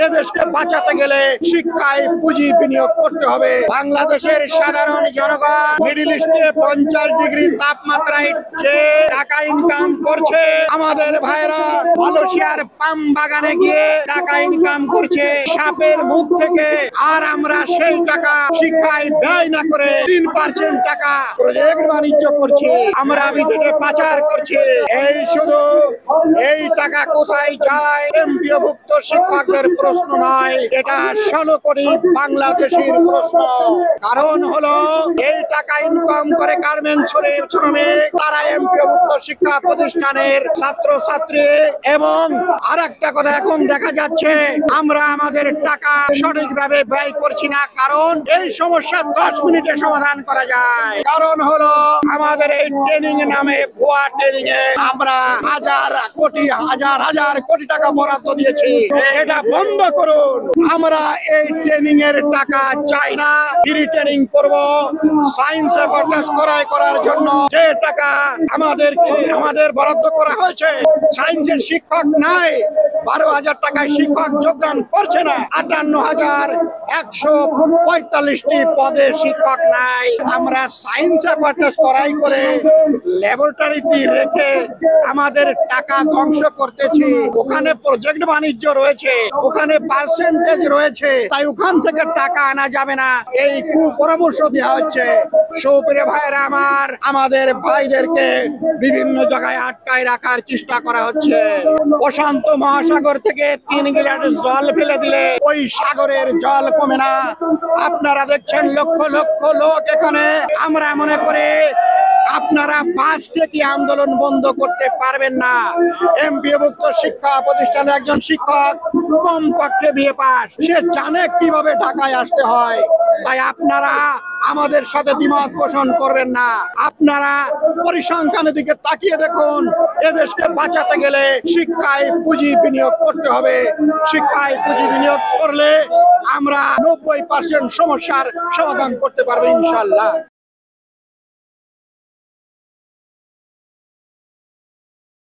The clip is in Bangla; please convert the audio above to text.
এদেশকে বাঁচাতে গেলে শিক্ষায় পুঁজি বিনিয়োগ করতে হবে। বাংলাদেশের সাধারণ জনগণ মিডল ইস্টে 50 ডিগ্রি তাপমাত্রায় যে টাকা ইনকাম করছে, আমাদের ভাইরা মালয়েশিয়ার পাম বাগানে গিয়ে টাকা ইনকাম করছে সাপের মুখ থেকে, আর আমরা সেই টাকা শিক্ষায় ব্যয় না করে 3% টাকা প্রজেক্ট বাণিজ্য করছি, আমরা বিদেশে পাচার করছি। এই টাকা কোথায় যায় এমপিওভুক্ত শিক্ষকদের প্রশ্ন নয়, এটা 16 কোটি বাংলাদেশের প্রশ্ন। কারণ হলো এই টাকা ইনকাম করে গার্মেন্টস শ্রমিক, তারা এমপিওভুক্ত শিক্ষা প্রতিষ্ঠানের ছাত্রছাত্রী। এবং আরেকটা কথা এখন দেখা যাচ্ছে, আমরা আমাদের টাকা সঠিকভাবে ব্যয় করছি না, কারণ এই সমস্যা 10 মিনিটে সমাধান করা যায়। কারণ হলো আমাদের এই ট্রেনিং এর নামে ভুয়া ট্রেনিং এ আমরা হাজার কোটি টাকা বরাদ্দ দিয়েছি, এটা বন্ধ করুন। আমরা এই ট্রেনিং এর টাকা চাই না, ফ্রি ট্রেনিং করব। সায়েন্স অ্যাপারেটাস ক্রয় করার জন্য যে টাকা আমাদের বরাদ্দ করা হয়েছে, সায়েন্সের শিক্ষক নাই, 12,000 টাকায় শিক্ষক যোগদান করছে না, 58,145টি পদে শিক্ষক নাই। আমরা সায়েন্স অ্যাপারেটাস ক্রয় করে ল্যাবরেটরিতে রেখে আমাদের টাকা ধ্বংস করতেছি। ওখানে প্রজেক্ট বাণিজ্য রয়েছে, ওখানে পার্সেন্টেজ রয়েছে, তাই ওখান থেকে টাকা আনা যাবে না, এই কুপরামর্শ দেওয়া হচ্ছে। সুপ্রিয় ভাইরা আমার, আমাদের ভাইদেরকে বিভিন্ন জায়গায় আটকায় রাখার চেষ্টা করা হচ্ছে। প্রশান্ত মহাসাগর থেকে 3 গিলাস জল ফেলে দিলে ওই সাগরের জল কমে না। আপনারা দেখছেন লক্ষ লক্ষ লোক এখানে। আমরা মনে করি আপনারা 5 থেকে আন্দোলন বন্ধ করতে পারবেন না। এমপিওভুক্ত শিক্ষা প্রতিষ্ঠানের একজন শিক্ষক কমপক্ষে বিএ পাস, সে জানে কিভাবে ঢাকায় আসতে হয়। তাই আপনারা আমাদের সাথে দ্বিমত পোষণ করবেন না। আপনারা পরিসংখ্যানের দিকে তাকিয়ে দেখুন, এদেশকে বাঁচাতে গেলে শিক্ষায় পুঁজি বিনিয়োগ করতে হবে। শিক্ষায় পুঁজি বিনিয়োগ করলে আমরা 90% সমস্যার সমাধান করতে পারবো ইনশাআল্লাহ।